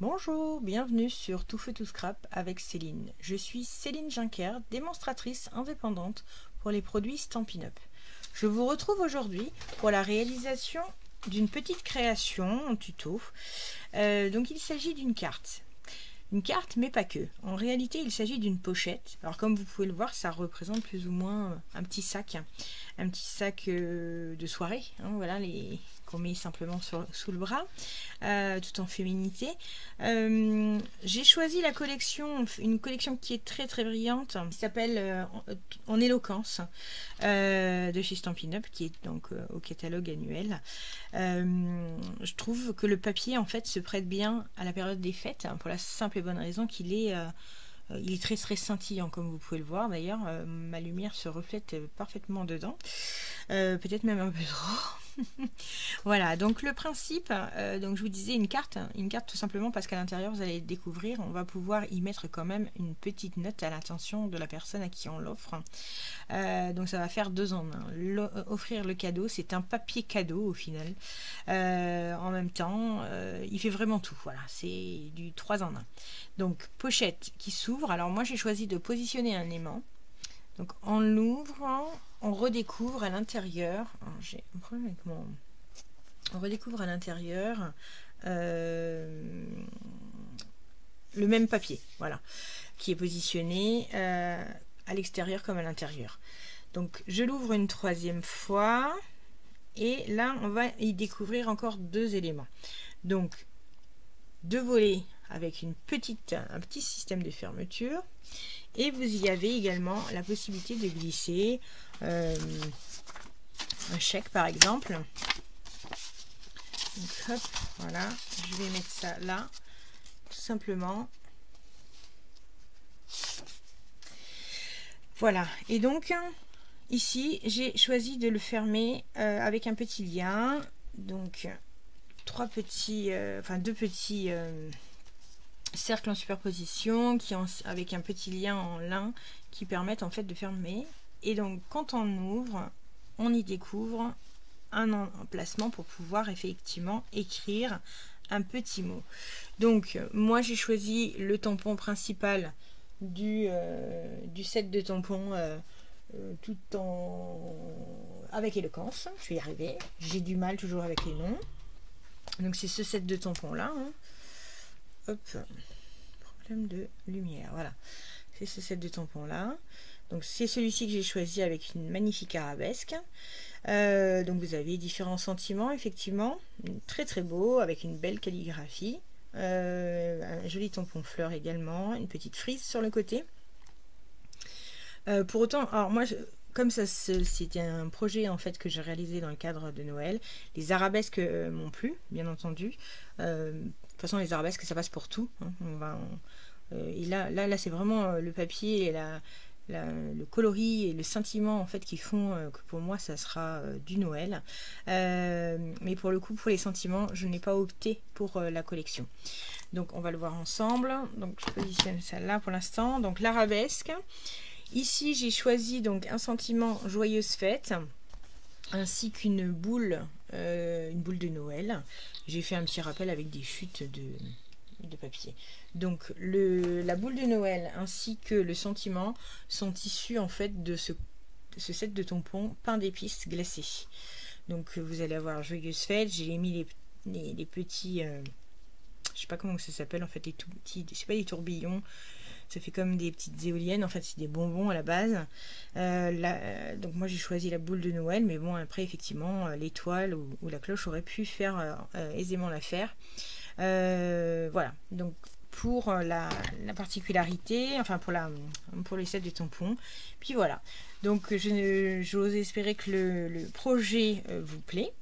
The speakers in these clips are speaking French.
Bonjour, bienvenue sur Tout Feu Tout Scrap avec Céline. Je suis Céline Juncker, démonstratrice indépendante pour les produits Stampin' Up. Je vous retrouve aujourd'hui pour la réalisation d'une petite création en tuto. Donc il s'agit d'une carte. Une carte, mais pas que. En réalité, il s'agit d'une pochette. Alors comme vous pouvez le voir, ça représente plus ou moins un petit sac de soirée. Hein, voilà, qu'on met simplement sous le bras, tout en féminité. J'ai choisi la collection, une collection qui est très très brillante, qui s'appelle En éloquence, de chez Stampin' Up, qui est donc au catalogue annuel. Je trouve que le papier en fait se prête bien à la période des fêtes, hein, pour la simple et bonne raison qu'il est il est très très scintillant, comme vous pouvez le voir. D'ailleurs, ma lumière se reflète parfaitement dedans, peut-être même un peu trop. Voilà, donc le principe, donc je vous disais une carte tout simplement parce qu'à l'intérieur vous allez découvrir, on va pouvoir y mettre quand même une petite note à l'intention de la personne à qui on l'offre. Donc ça va faire 2 en 1. Offrir le cadeau, c'est un papier cadeau au final. En même temps, il fait vraiment tout. Voilà, c'est du 3 en 1. Donc pochette qui s'ouvre. Alors moi j'ai choisi de positionner un aimant. Donc en l'ouvrant, on redécouvre à l'intérieur. J'ai un problème avec mon. On redécouvre à l'intérieur le même papier, voilà, qui est positionné à l'extérieur comme à l'intérieur. Donc je l'ouvre une 3e fois et là on va y découvrir encore 2 éléments. Donc 2 volets avec un petit système de fermeture, et vous y avez également la possibilité de glisser un chèque par exemple. Donc hop, voilà, je vais mettre ça là tout simplement. Voilà, et donc ici j'ai choisi de le fermer avec un petit lien, donc 2 petits cercles en superposition avec un petit lien en lin qui permettent en fait de fermer. Et donc quand on ouvre, on y découvre un emplacement pour pouvoir effectivement écrire un petit mot. Donc moi j'ai choisi le tampon principal du set de tampons tout avec éloquence. Je vais y arriver, j'ai du mal toujours avec les noms. Donc c'est ce set de tampons là, hein. Hop, problème de lumière, voilà, c'est ce set de tampons là. Donc c'est celui-ci que j'ai choisi avec une magnifique arabesque. Donc vous avez différents sentiments, effectivement, très très beau, avec une belle calligraphie, un joli tampon fleur également, une petite frise sur le côté. Pour autant, alors moi, comme ça c'était un projet en fait que j'ai réalisé dans le cadre de Noël, les arabesques m'ont plu, bien entendu. De toute façon, les arabesques, ça passe pour tout, hein. Et là c'est vraiment le papier et le coloris et le sentiment en fait qui font que pour moi ça sera du Noël. Mais pour le coup, pour les sentiments, je n'ai pas opté pour la collection. Donc on va le voir ensemble. Donc je positionne ça là pour l'instant. Donc l'arabesque. Ici j'ai choisi donc un sentiment joyeuse fête, ainsi qu'une boule de Noël. J'ai fait un petit rappel avec des chutes de papier. Donc la boule de Noël ainsi que le sentiment sont issus en fait de ce set de tampons pain d'épices glacé. Donc vous allez avoir joyeuse fête. J'ai mis les petits je sais pas comment ça s'appelle en fait, les tout petits, c'est pas des tourbillons, ça fait comme des petites éoliennes, en fait c'est des bonbons à la base. Donc moi j'ai choisi la boule de Noël, mais bon après effectivement l'étoile ou la cloche aurait pu faire aisément l'affaire. Voilà, donc pour la particularité, enfin pour les sets de tampons. Puis voilà, donc j'ose espérer que le projet vous plaît,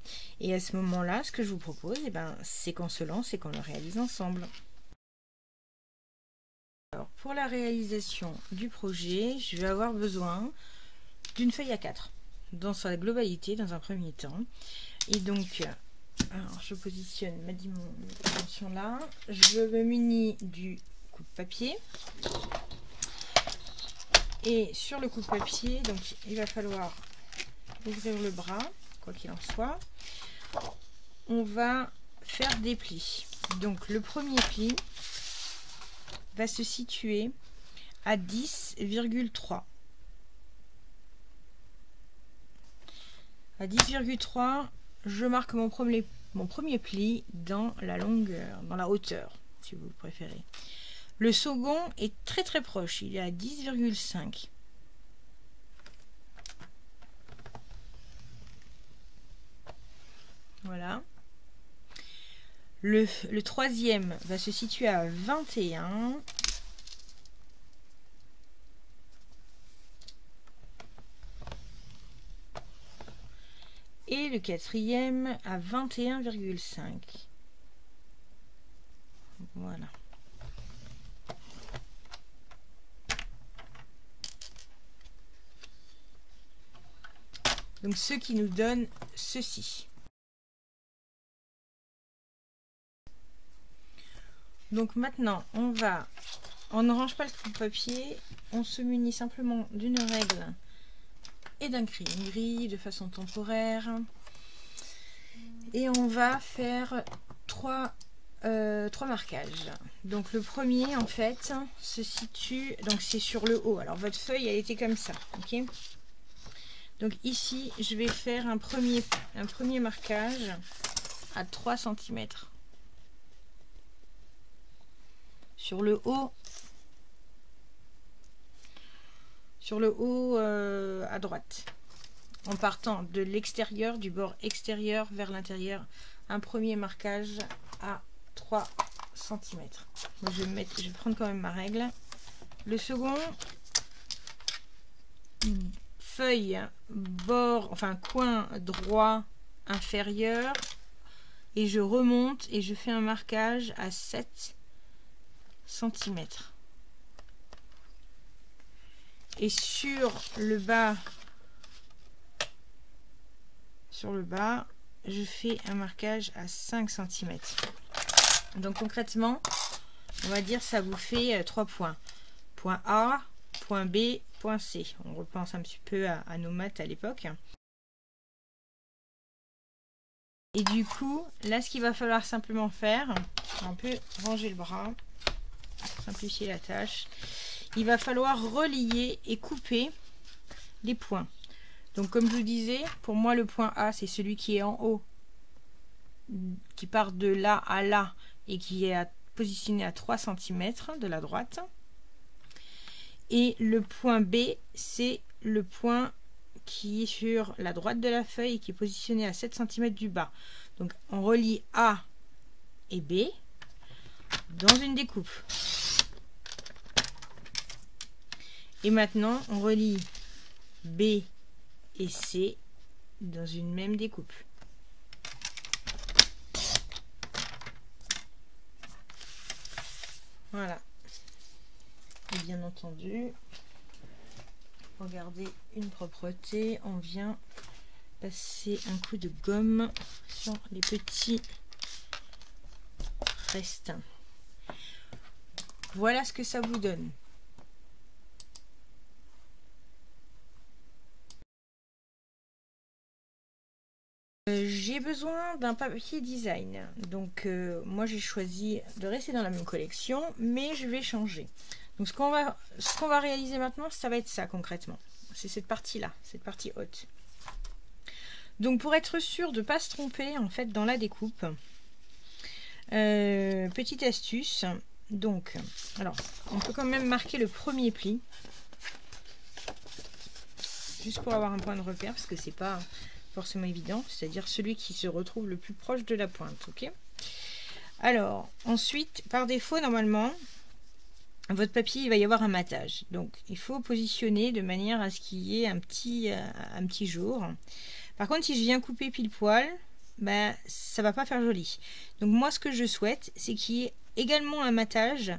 et à ce moment là ce que je vous propose, c'est qu'on se lance et qu'on le réalise ensemble. Alors pour la réalisation du projet, je vais avoir besoin d'une feuille A4 dans sa globalité dans un premier temps, et donc alors je positionne ma dimension là, je me munis du coupe-papier, et sur le coupe-papier, donc il va falloir ouvrir le bras, quoi qu'il en soit. On va faire des plis. Donc le premier pli va se situer à 10,3. À 10,3, je marque mon premier pli dans la longueur, dans la hauteur, si vous préférez. Le second est très très proche, il est à 10,5. Voilà. Le troisième va se situer à 21. Et le quatrième à 21,5. Voilà. Donc ce qui nous donne ceci. Donc maintenant on ne range pas le papier, on se munit simplement d'une règle et d'un crayon gris de façon temporaire, et on va faire trois marquages. Donc le premier en fait se situe, donc c'est sur le haut. Alors votre feuille elle était comme ça, ok. Donc ici je vais faire un premier marquage à 3 cm sur le haut. À droite, en partant de l'extérieur, du bord extérieur vers l'intérieur, un premier marquage à 3 cm. Donc je vais prendre quand même ma règle. Le second, feuille, bord, enfin coin droit inférieur, et je remonte et je fais un marquage à 7 cm. Et sur le bas, je fais un marquage à 5 cm. Donc concrètement, on va dire ça vous fait 3 points. Point A, point B, point C. On repense un petit peu à nos maths à l'époque. Et du coup, là ce qu'il va falloir simplement faire, on peut ranger le bras, simplifier la tâche. Il va falloir relier et couper les points. Donc comme je vous disais, pour moi le point A c'est celui qui est en haut, qui part de là à là et qui est positionné à 3 cm de la droite. Et le point B c'est le point qui est sur la droite de la feuille et qui est positionné à 7 cm du bas. Donc on relie A et B dans une découpe. Et maintenant, on relie B et C dans une même découpe. Voilà. Et bien entendu, regardez une propreté, on vient passer un coup de gomme sur les petits restes. Voilà ce que ça vous donne. J'ai besoin d'un papier design, donc moi j'ai choisi de rester dans la même collection, mais je vais changer. Donc ce qu'on va réaliser maintenant, ça va être ça concrètement. C'est cette partie-là, cette partie haute. Donc pour être sûr de ne pas se tromper en fait dans la découpe, petite astuce. Donc, alors on peut quand même marquer le premier pli, juste pour avoir un point de repère, parce que c'est pas forcément évident, c'est-à-dire celui qui se retrouve le plus proche de la pointe, ok. Alors ensuite, par défaut, normalement votre papier il va y avoir un matage, donc il faut positionner de manière à ce qu'il y ait un petit jour. Par contre, si je viens couper pile poil, ben ça va pas faire joli. Donc moi ce que je souhaite, c'est qu'il y ait également un matage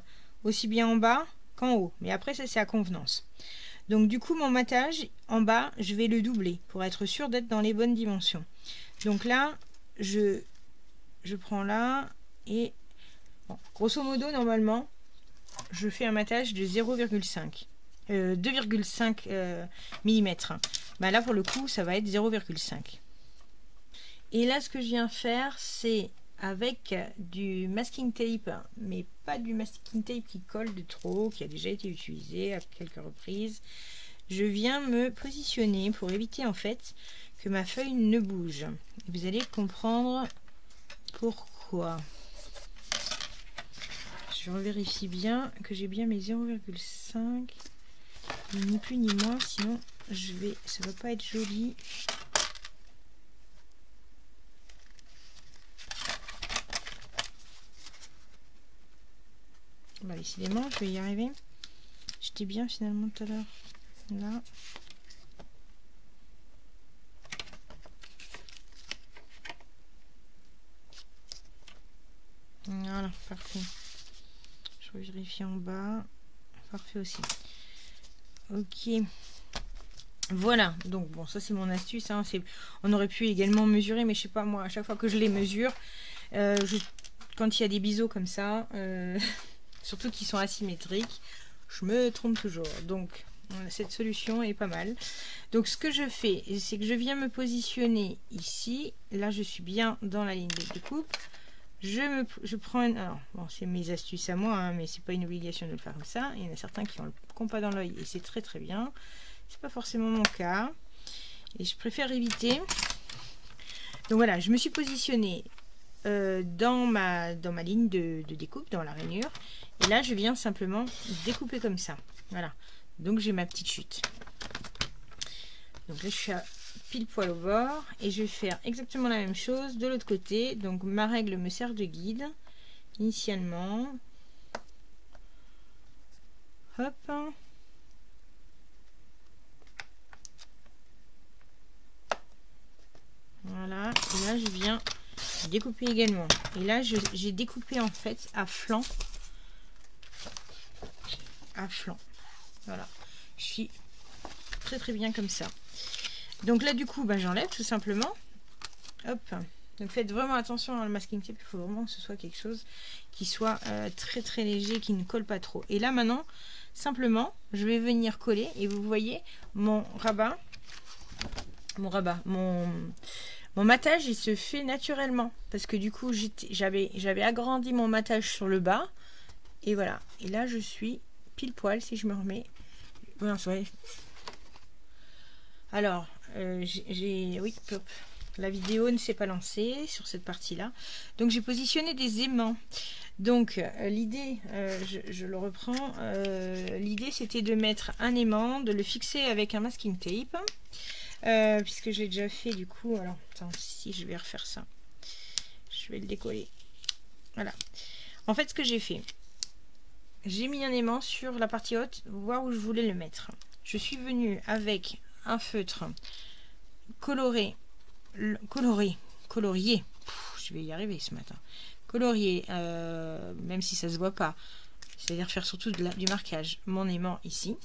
aussi bien en bas qu'en haut, mais après ça c'est à convenance. Donc du coup mon matage en bas je vais le doubler pour être sûr d'être dans les bonnes dimensions. Donc là je prends là et bon, grosso modo normalement je fais un matage de 0,5 2,5 mm. Bah là pour le coup ça va être 0,5. Et là ce que je viens faire c'est avec du masking tape, mais pas du masking tape qui colle de trop, qui a déjà été utilisé à quelques reprises. Je viens me positionner pour éviter en fait que ma feuille ne bouge. Vous allez comprendre pourquoi. Je revérifie bien que j'ai bien mes 0,5, ni plus ni moins, sinon ça va pas être joli. Bah, décidément, je vais y arriver. J'étais bien finalement tout à l'heure. Là. Voilà, parfait. Je vérifie en bas. Parfait aussi. Ok. Voilà. Donc bon, ça c'est mon astuce. Hein. On aurait pu également mesurer, mais je sais pas moi, à chaque fois que je les mesure, quand il y a des biseaux comme ça, surtout qui sont asymétriques, je me trompe toujours. Donc cette solution est pas mal. Donc ce que je fais, c'est que je viens me positionner ici. Là, je suis bien dans la ligne de découpe. Je prends alors bon, c'est mes astuces à moi, hein, mais c'est pas une obligation de le faire comme ça. Il y en a certains qui ont le compas dans l'œil et c'est très très bien. C'est pas forcément mon cas et je préfère éviter. Donc voilà, je me suis positionnée dans ma ligne de découpe, dans la rainure, et là je viens simplement découper comme ça. Voilà, donc j'ai ma petite chute. Donc là je suis à pile poil au bord et je vais faire exactement la même chose de l'autre côté. Donc ma règle me sert de guide initialement. Hop. Voilà, et là je viens découper également. Et là j'ai découpé en fait à flanc. À flanc. Voilà, je suis très très bien comme ça. Donc là du coup bah, j'enlève tout simplement. Hop. Donc faites vraiment attention à le masking tape, il faut vraiment que ce soit quelque chose qui soit très très léger, qui ne colle pas trop. Et là maintenant, simplement, je vais venir coller et vous voyez mon matage il se fait naturellement parce que du coup j'avais agrandi mon matage sur le bas et voilà. Et là je suis pile poil si je me remets. Voilà, alors oui, hop. La vidéo ne s'est pas lancée sur cette partie-là. Donc j'ai positionné des aimants. Donc l'idée, je le reprends, l'idée c'était de mettre un aimant, de le fixer avec un masking tape, puisque j'ai déjà fait du coup. Alors attends, si je vais refaire ça, je vais le décoller. Voilà. En fait, ce que j'ai fait, j'ai mis un aimant sur la partie haute, voir où je voulais le mettre. Je suis venue avec un feutre colorié. Je vais y arriver ce matin. Colorier, même si ça se voit pas, c'est-à-dire faire surtout du marquage. Mon aimant ici,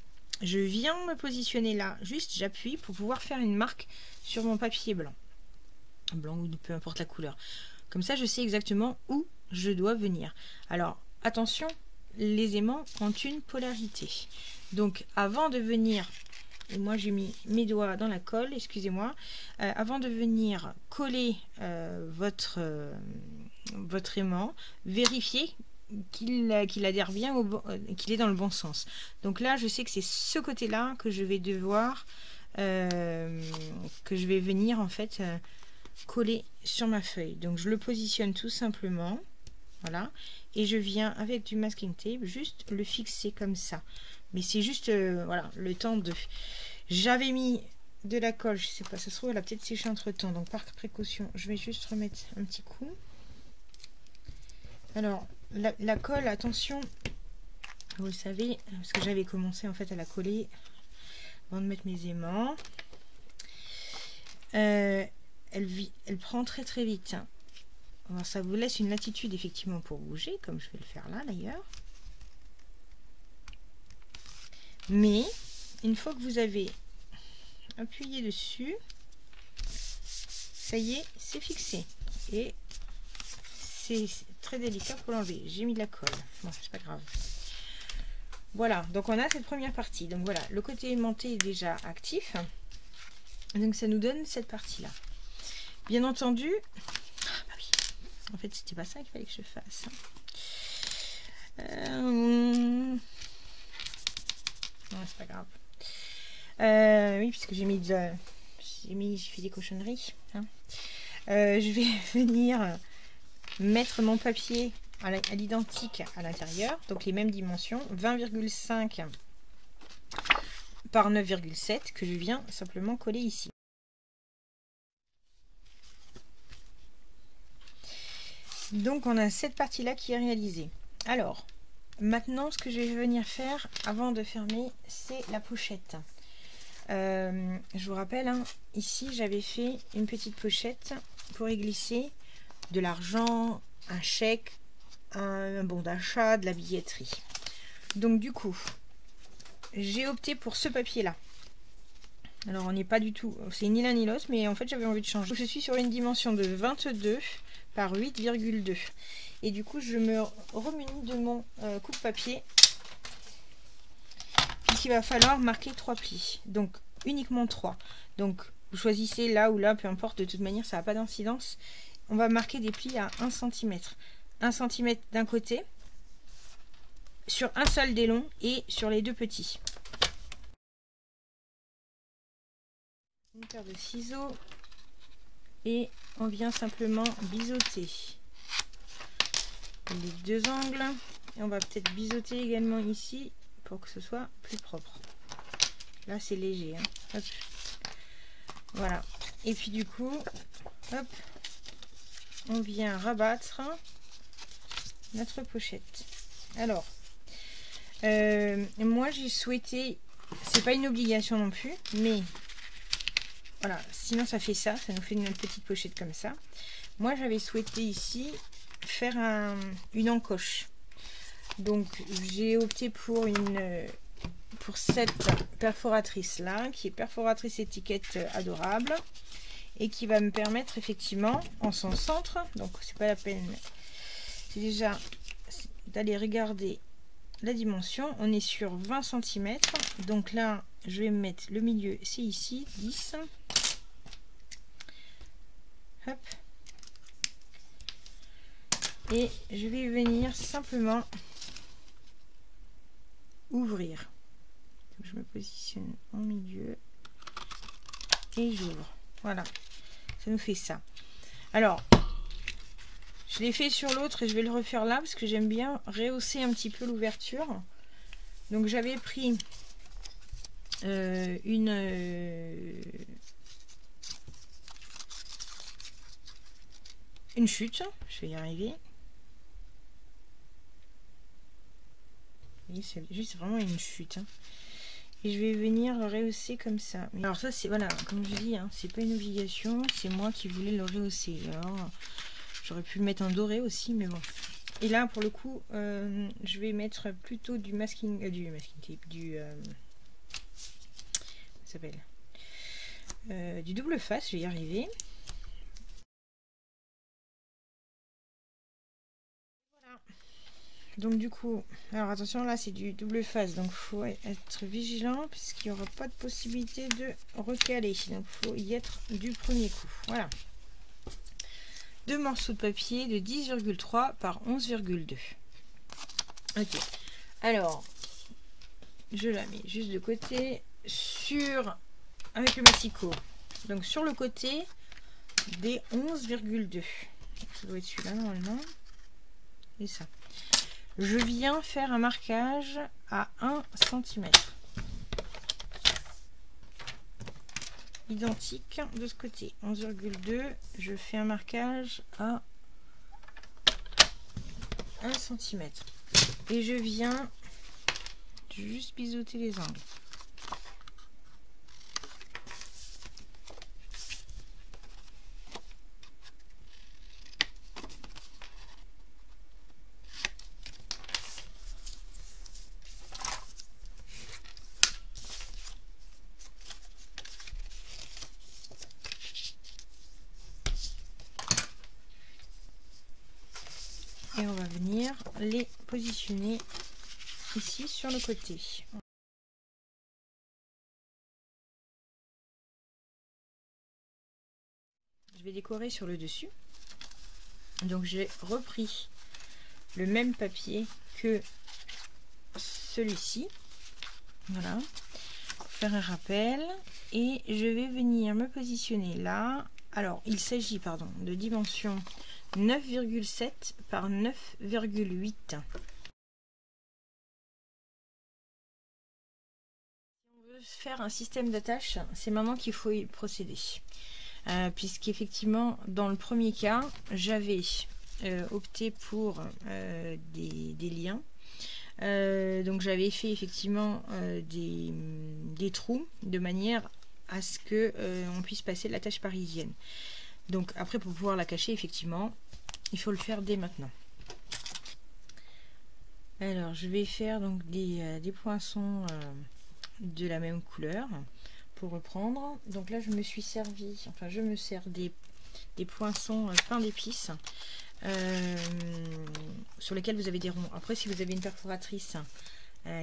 je viens me positionner là, juste j'appuie pour pouvoir faire une marque sur mon papier blanc ou peu importe la couleur. Comme ça, je sais exactement où je dois venir. Alors attention, les aimants ont une polarité. Donc avant de venir, et moi j'ai mis mes doigts dans la colle, excusez-moi, avant de venir coller votre aimant, vérifiez qu'il adhère bien, qu'il est dans le bon sens. Donc là je sais que c'est ce côté là que je vais devoir que je vais venir en fait coller sur ma feuille. Donc je le positionne tout simplement, voilà, et je viens avec du masking tape juste le fixer comme ça. Mais c'est juste voilà, le temps de... J'avais mis de la colle, je sais pas, ça se trouve elle a peut-être séché entre temps, donc par précaution je vais juste remettre un petit coup. Alors la colle, attention, vous le savez, parce que j'avais commencé en fait à la coller avant de mettre mes aimants. Elle prend très très vite. Alors ça vous laisse une latitude effectivement pour bouger, comme je vais le faire là d'ailleurs. Mais une fois que vous avez appuyé dessus, ça y est, c'est fixé. Et c'est très délicat pour l'enlever. J'ai mis de la colle. Bon, c'est pas grave. Voilà, donc on a cette première partie. Donc voilà, le côté aimanté est déjà actif. Donc ça nous donne cette partie-là. Bien entendu, En fait, c'était pas ça qu'il fallait que je fasse. Non, c'est pas grave. Oui, puisque j'ai fait des cochonneries. Hein. Je vais venir mettre mon papier à l'identique à l'intérieur, donc les mêmes dimensions, 20,5 par 9,7 que je viens simplement coller ici. Donc on a cette partie là qui est réalisée. Alors maintenant ce que je vais venir faire avant de fermer, c'est la pochette. Je vous rappelle, hein, ici j'avais fait une petite pochette pour y glisser de l'argent, un chèque, un bon d'achat, de la billetterie. Donc du coup, j'ai opté pour ce papier là. Alors on n'est pas du tout, c'est ni l'un ni l'autre, mais en fait j'avais envie de changer. Donc, je suis sur une dimension de 22 par 8,2 et du coup je me remunis de mon coupe-papier puisqu'il va falloir marquer 3 plis, donc uniquement 3. Donc vous choisissez là ou là, peu importe, de toute manière ça n'a pas d'incidence. On va marquer des plis à 1 cm. 1 cm d'un côté, sur un seul des longs et sur les deux petits. Une paire de ciseaux et on vient simplement biseauter les deux angles et on va peut-être biseauter également ici pour que ce soit plus propre. Là c'est léger, hein. Hop. Voilà, et puis du coup hop, on vient rabattre notre pochette. Alors moi j'ai souhaité, c'est pas une obligation non plus, mais voilà, sinon ça fait ça nous fait une petite pochette comme ça. Moi j'avais souhaité ici faire une encoche, donc j'ai opté pour cette perforatrice là, qui est perforatrice étiquette adorable et qui va me permettre effectivement en son centre, donc c'est pas la peine, c'est déjà d'aller regarder la dimension. On est sur 20 cm, donc là je vais mettre le milieu, c'est ici 10. Hop. Et je vais venir simplement ouvrir. Donc, je me positionne en milieu et j'ouvre. Voilà, ça nous fait ça. Alors je l'ai fait sur l'autre et je vais le refaire là parce que j'aime bien rehausser un petit peu l'ouverture. Donc j'avais pris une chute, je vais y arriver. C'est juste vraiment une chute, hein. Et je vais venir rehausser comme ça. Alors ça c'est, voilà, comme je dis, hein, c'est pas une obligation, c'est moi qui voulais le rehausser. Alors j'aurais pu le mettre en doré aussi, mais bon. Et là pour le coup je vais mettre plutôt du masking tape, ça s'appelle du double face, je vais y arriver. Voilà. Donc du coup, alors attention, là c'est du double face, donc faut être vigilant puisqu'il n'y aura pas de possibilité de recaler, donc faut y être du premier coup. Voilà, deux morceaux de papier de 10,3 par 11,2. Ok, alors je la mets juste de côté avec le massicot, donc sur le côté des 11,2. Ça doit être celui-là normalement, et ça. Je viens faire un marquage à 1 cm. Identique de ce côté. 11,2. Je fais un marquage à 1 cm. Et je viens juste biseauter les angles. Et on va venir les positionner ici sur le côté. Je vais décorer sur le dessus. Donc j'ai repris le même papier que celui-ci. Voilà. Pour faire un rappel. Et je vais venir me positionner là. Alors, il s'agit, pardon, de dimension 9,7 par 9,8. Si on veut faire un système d'attache, c'est maintenant qu'il faut y procéder. Puisqu'effectivement, dans le premier cas, j'avais opté pour des liens. Donc j'avais fait effectivement des trous de manière à ce que on puisse passer l'attache parisienne. Donc après, pour pouvoir la cacher, effectivement, il faut le faire dès maintenant. Alors je vais faire donc des poinçons de la même couleur pour reprendre. Donc là je me suis servi, enfin je me sers des poinçons pain d'épices sur lesquels vous avez des ronds. Après, si vous avez une perforatrice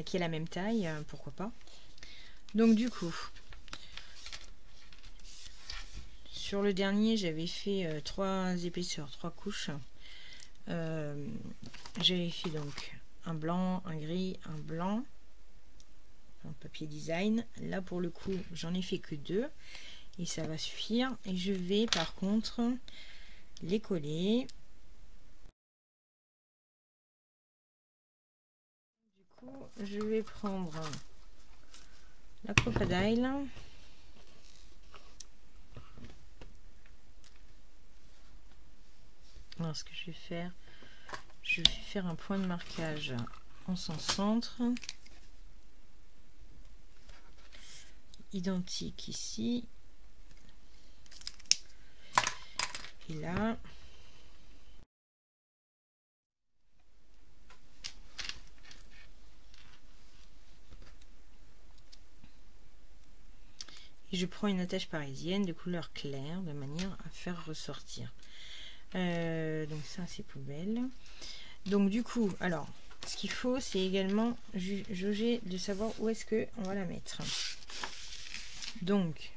qui est la même taille, pourquoi pas. Donc du coup, sur le dernier, j'avais fait 3 épaisseurs, 3 couches. J'avais fait donc un blanc, un gris, un blanc, un papier design. Là pour le coup, j'en ai fait que 2 et ça va suffire. Et je vais par contre les coller. Je vais prendre la crocodile. Alors ce que je vais faire un point de marquage en son centre, identique ici et là. Et je prends une attache parisienne de couleur claire de manière à faire ressortir. Donc ça c'est poubelle. Donc du coup, alors ce qu'il faut, c'est également jauger de savoir où est-ce que on va la mettre. Donc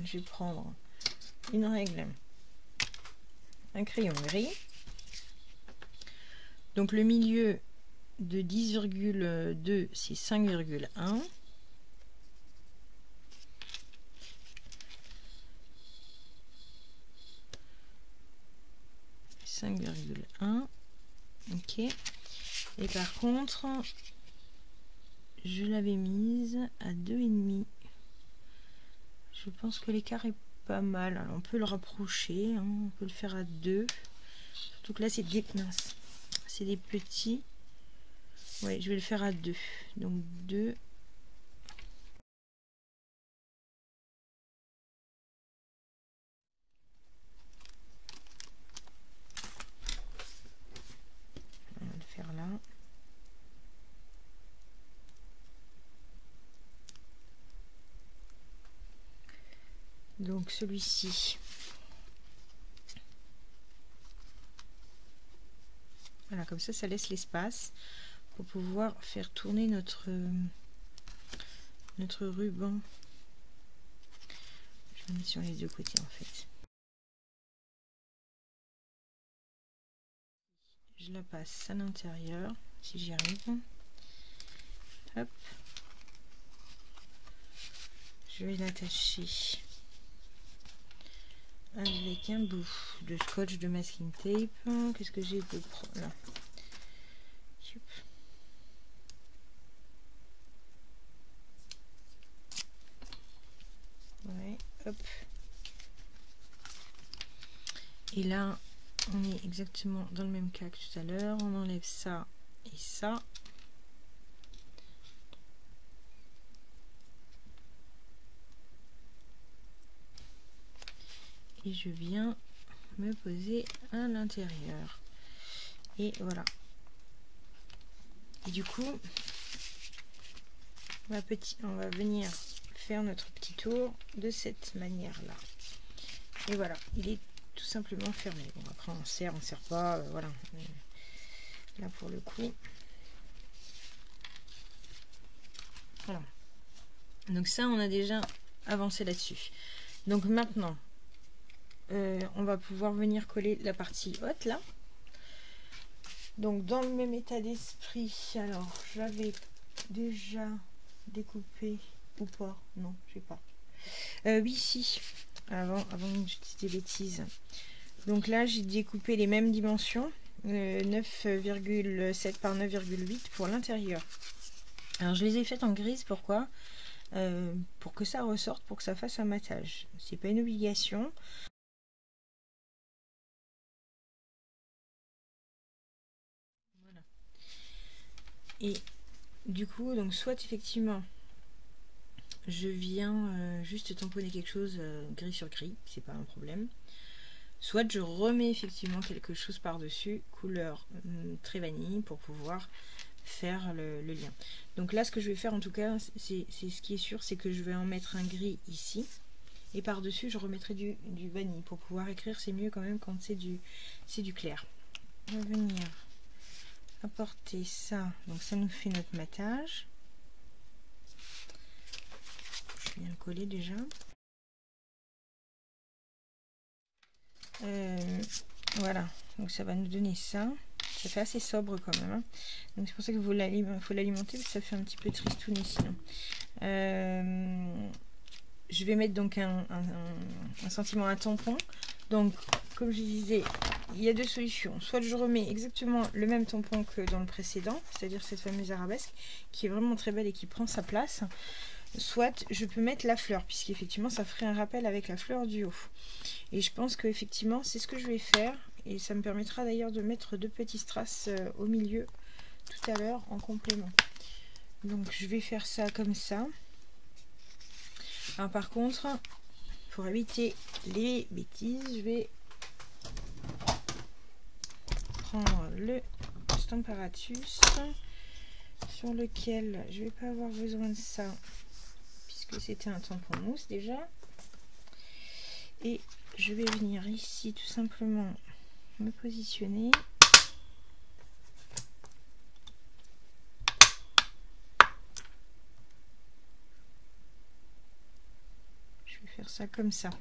je vais prendre une règle, un crayon gris. Donc le milieu de 10,2 c'est 5,1. 5,1. Ok. Et par contre, je l'avais mise à 2,5. Je pense que l'écart est pas mal. Alors, on peut le rapprocher, hein, on peut le faire à 2. Surtout que là, c'est des minces. C'est des petits. Oui, je vais le faire à 2. Donc 2. On va le faire là. Donc celui-ci. Voilà, comme ça laisse l'espace pour pouvoir faire tourner notre ruban. Je vais mettre sur les deux côtés en fait. Je la passe à l'intérieur si j'y arrive. Hop. Je vais l'attacher avec un bout de scotch de masking tape. Qu'est-ce que j'ai de là? Ouais, hop. Et là, on est exactement dans le même cas que tout à l'heure. On enlève ça et ça. Et je viens me poser à l'intérieur. Et voilà. Et du coup, on va venir faire notre petit tour de cette manière-là. Et voilà, il est tout simplement fermé. Bon, après on serre pas, voilà. Mais là pour le coup, voilà. Donc ça, on a déjà avancé là-dessus. Donc maintenant, on va pouvoir venir coller la partie haute là. Donc dans le même état d'esprit, alors j'avais déjà découpé ou pas? Non, je sais pas. Oui, si. Avant que je dise des bêtises. Donc là, j'ai découpé les mêmes dimensions, 9,7 par 9,8 pour l'intérieur. Alors je les ai faites en grise, pourquoi? Pour que ça ressorte, pour que ça fasse un matage. C'est pas une obligation. Voilà. Et du coup, donc soit effectivement, je viens juste tamponner quelque chose gris sur gris, c'est pas un problème. Soit je remets effectivement quelque chose par-dessus, couleur très vanille, pour pouvoir faire le lien. Donc là, ce que je vais faire en tout cas, c'est ce qui est sûr, c'est que je vais en mettre un gris ici. Et par-dessus, je remettrai du vanille. Pour pouvoir écrire, c'est mieux quand même quand c'est du clair. On va venir apporter ça. Donc ça nous fait notre matage. Je viens le coller déjà. Voilà, donc ça va nous donner ça. Ça fait assez sobre quand même. Hein. Donc c'est pour ça qu'il faut l'alimenter, parce que ça fait un petit peu tristouné sinon. Je vais mettre donc un sentiment, un tampon. Donc comme je disais, il y a deux solutions. Soit je remets exactement le même tampon que dans le précédent, c'est-à-dire cette fameuse arabesque, qui est vraiment très belle et qui prend sa place. Soit je peux mettre la fleur, puisqu'effectivement ça ferait un rappel avec la fleur du haut. Et je pense que effectivement c'est ce que je vais faire. Et ça me permettra d'ailleurs de mettre deux petits strass au milieu tout à l'heure en complément. Donc je vais faire ça comme ça. Alors par contre, pour éviter les bêtises, je vais prendre le Stamparatus sur lequel je vais pas avoir besoin de ça puisque c'était un tampon mousse déjà. Et je vais venir ici tout simplement me positionner. Je vais faire ça comme ça.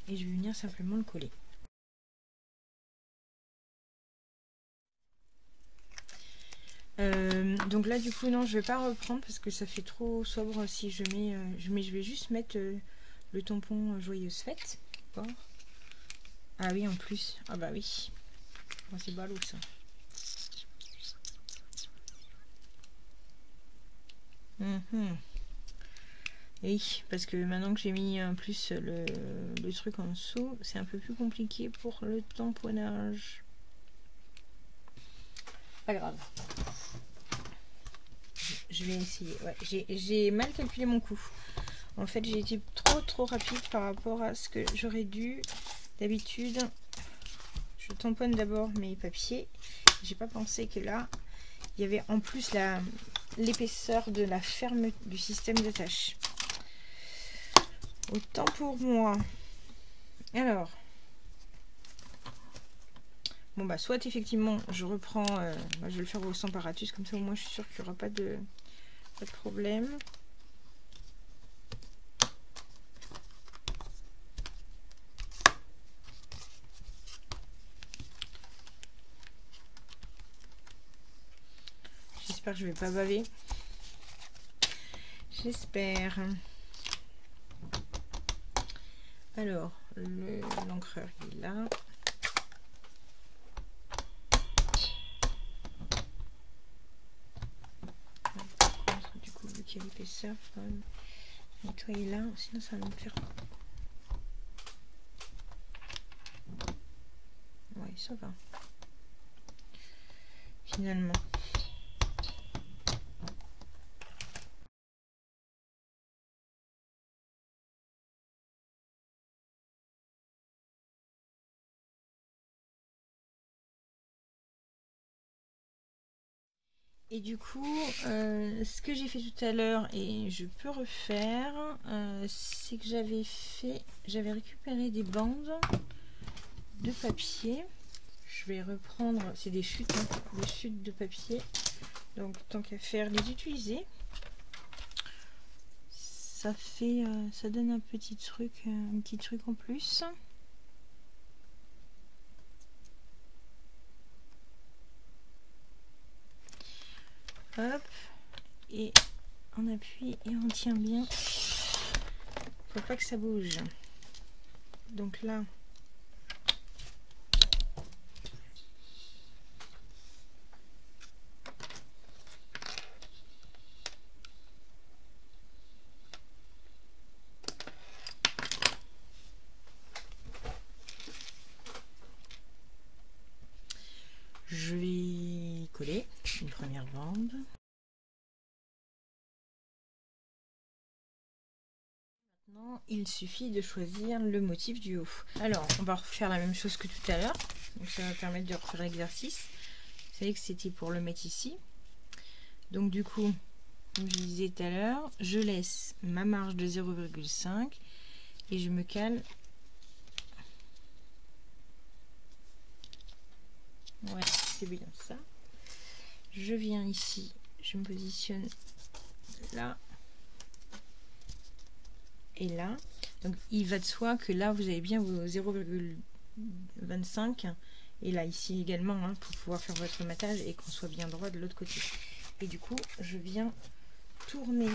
Et je vais venir simplement le coller. Donc là du coup non, je vais pas reprendre parce que ça fait trop sobre si je mets, je vais juste mettre le tampon joyeuse fête. Ah oui, en plus, ah bah oui, oh, c'est ballot ça. Oui, parce que maintenant que j'ai mis en plus le truc en dessous, c'est un peu plus compliqué pour le tamponnage. Pas grave. Je vais essayer. Ouais, j'ai mal calculé mon coup. En fait, j'ai été trop rapide par rapport à ce que j'aurais dû. D'habitude, je tamponne d'abord mes papiers. J'ai pas pensé que là, il y avait en plus l'épaisseur de la ferme du système de tâche. Autant pour moi. Alors, bon bah soit effectivement je reprends, je vais le faire au Stamparatus, comme ça au moins je suis sûre qu'il n'y aura pas de problème. J'espère que je vais pas baver. J'espère. Alors, l'encreur il est là. Du coup, vu qu'il y a l'épaisseur, il faut quand même nettoyer là, sinon ça va me faire. Ouais, ça va. Finalement. Et du coup, ce que j'ai fait tout à l'heure, et je peux refaire, c'est que j'avais récupéré des bandes de papier. Je vais reprendre, c'est des chutes, hein, des chutes de papier. Donc tant qu'à faire, les utiliser. Ça fait, ça donne un petit truc en plus. Hop, et on appuie et on tient bien. Faut pas que ça bouge. Donc là, je vais coller une première bande. Maintenant, il suffit de choisir le motif du haut. Alors, on va refaire la même chose que tout à l'heure. Donc ça va permettre de refaire l'exercice. Vous savez que c'était pour le mettre ici. Donc du coup, comme je disais tout à l'heure, je laisse ma marge de 0,5 et je me cale. Ouais, c'est bien ça. Je viens ici, je me positionne là et là. Donc il va de soi que là vous avez bien vos 0,25 et là ici également, hein, pour pouvoir faire votre matage et qu'on soit bien droit de l'autre côté. Et du coup je viens tourner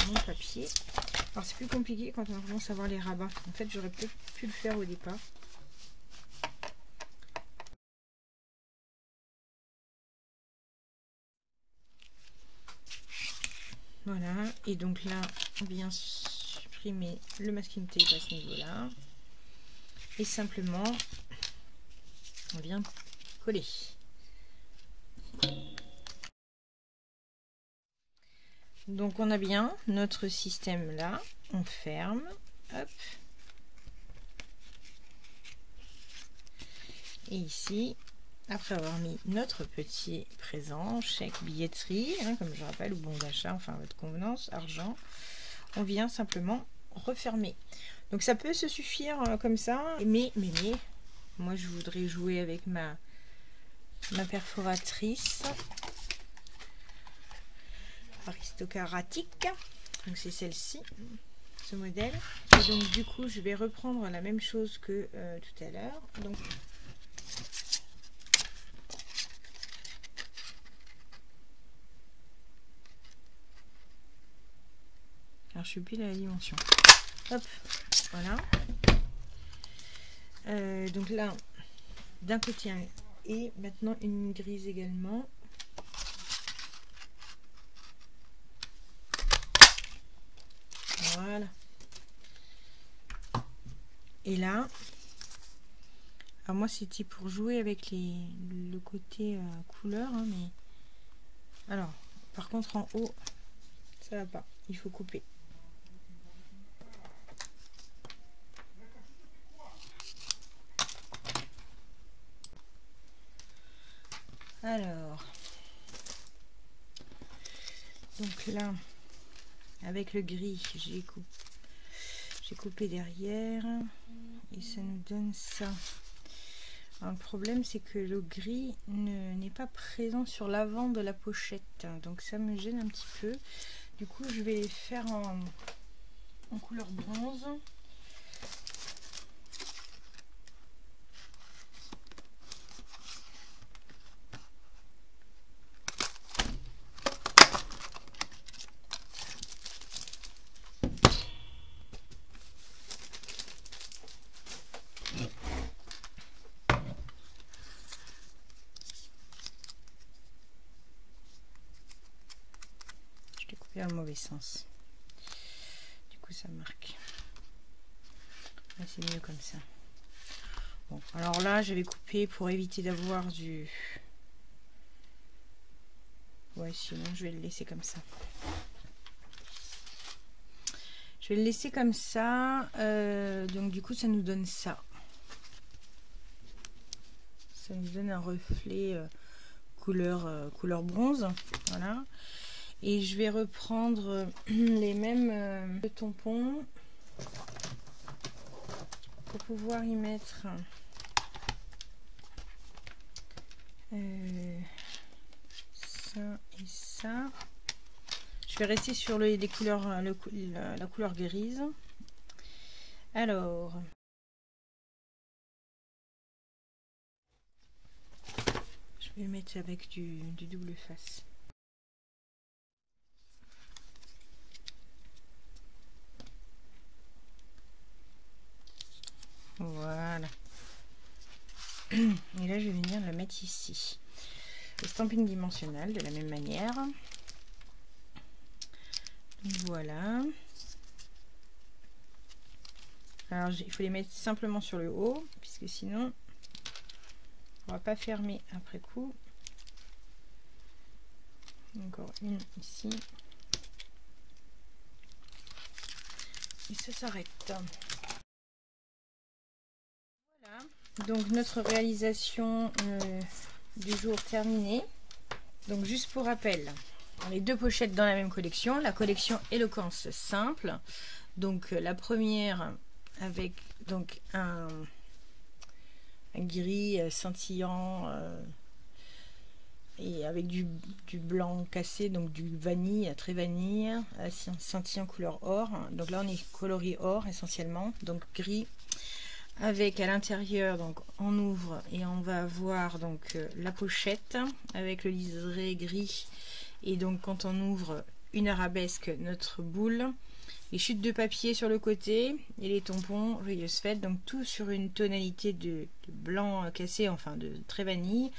mon papier. Alors c'est plus compliqué quand on commence à voir les rabats. En fait j'aurais peut-être pu le faire au départ. Voilà, et donc là on vient supprimer le masking tape à ce niveau là et simplement on vient coller. Donc on a bien notre système là, on ferme, hop, et ici, après avoir mis notre petit présent, chèque, billetterie, hein, comme je rappelle, ou bon d'achat, enfin votre convenance, argent, on vient simplement refermer. Donc ça peut se suffire comme ça, mais moi je voudrais jouer avec ma perforatrice aristocratique, donc c'est celle-ci, ce modèle, et donc du coup je vais reprendre la même chose que tout à l'heure. Donc alors je suis pile à la dimension, hop, voilà. Donc là d'un côté et maintenant une grise également. Voilà. Et là, alors moi c'était pour jouer avec le côté couleur, hein, mais alors par contre en haut ça va pas, il faut couper. Alors, donc là, avec le gris, j'ai coupé derrière et ça nous donne ça. Alors, le problème, c'est que le gris n'est pas présent sur l'avant de la pochette, donc ça me gêne un petit peu. Du coup, je vais les faire en couleur bronze. Dans le mauvais sens, du coup ça marque. Là c'est mieux comme ça. Bon, alors là je vais couper pour éviter d'avoir du, ouais, sinon je vais le laisser comme ça. Je vais le laisser comme ça. Donc du coup ça nous donne ça. Ça nous donne un reflet couleur bronze, voilà. Et je vais reprendre les mêmes tampons pour pouvoir y mettre ça et ça. Je vais rester sur les couleurs, la couleur grise. Alors, je vais le mettre avec du double face. Voilà. Et là, je vais venir le mettre ici. Le stamping dimensionnel de la même manière. Voilà. Alors, il faut les mettre simplement sur le haut, puisque sinon, on va pas fermer après coup. Encore une ici. Et ça s'arrête. Voilà. Donc, notre réalisation du jour terminée. Donc, juste pour rappel, les deux pochettes dans la même collection. La collection Éloquence simple. Donc, la première avec donc un gris scintillant et avec du blanc cassé, donc du vanille, très vanille, scintillant couleur or. Donc là on est coloris or essentiellement, donc gris, avec à l'intérieur, donc on ouvre et on va avoir donc la pochette avec le liseré gris, et donc quand on ouvre une arabesque, notre boule, les chutes de papier sur le côté et les tampons Joyeuse Fête, donc tout sur une tonalité de blanc cassé, enfin de très vanille,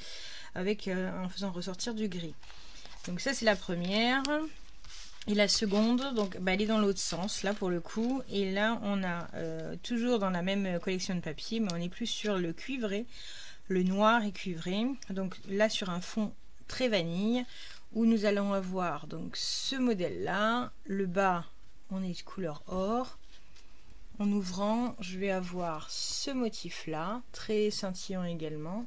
avec en faisant ressortir du gris. Donc ça c'est la première. Et la seconde, donc elle est dans l'autre sens là pour le coup, et là on a toujours dans la même collection de papier, mais on est plus sur le cuivré, le noir et cuivré, donc là sur un fond très vanille, où nous allons avoir donc ce modèle là. Le bas on est de couleur or. En ouvrant, je vais avoir ce motif là, très scintillant également.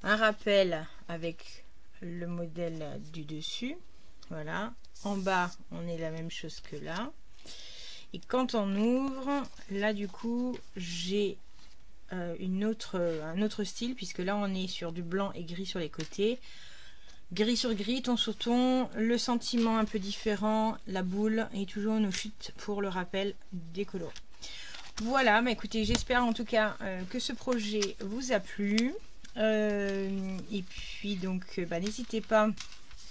Un rappel avec le modèle du dessus. Voilà. En bas, on est la même chose que là. Et quand on ouvre, là du coup, j'ai un autre style, puisque là on est sur du blanc et gris sur les côtés. Gris sur gris, ton sur ton, le sentiment un peu différent, la boule et toujours nos chutes pour le rappel des colos. Voilà, bah écoutez, j'espère en tout cas que ce projet vous a plu. Et puis donc, n'hésitez pas,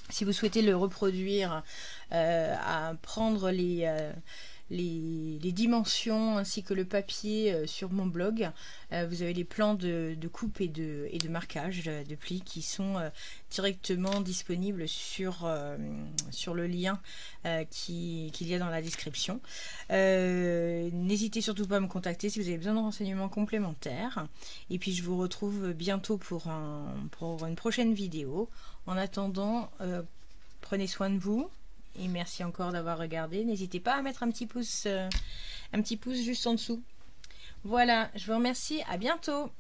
si vous souhaitez le reproduire, à prendre les dimensions ainsi que le papier sur mon blog. Vous avez les plans de coupe et de marquage de plis qui sont directement disponibles sur le lien qu'il y a dans la description. N'hésitez surtout pas à me contacter si vous avez besoin de renseignements complémentaires. Et puis je vous retrouve bientôt pour une prochaine vidéo. En attendant, prenez soin de vous. Et merci encore d'avoir regardé. N'hésitez pas à mettre un petit pouce juste en dessous. Voilà, je vous remercie. À bientôt.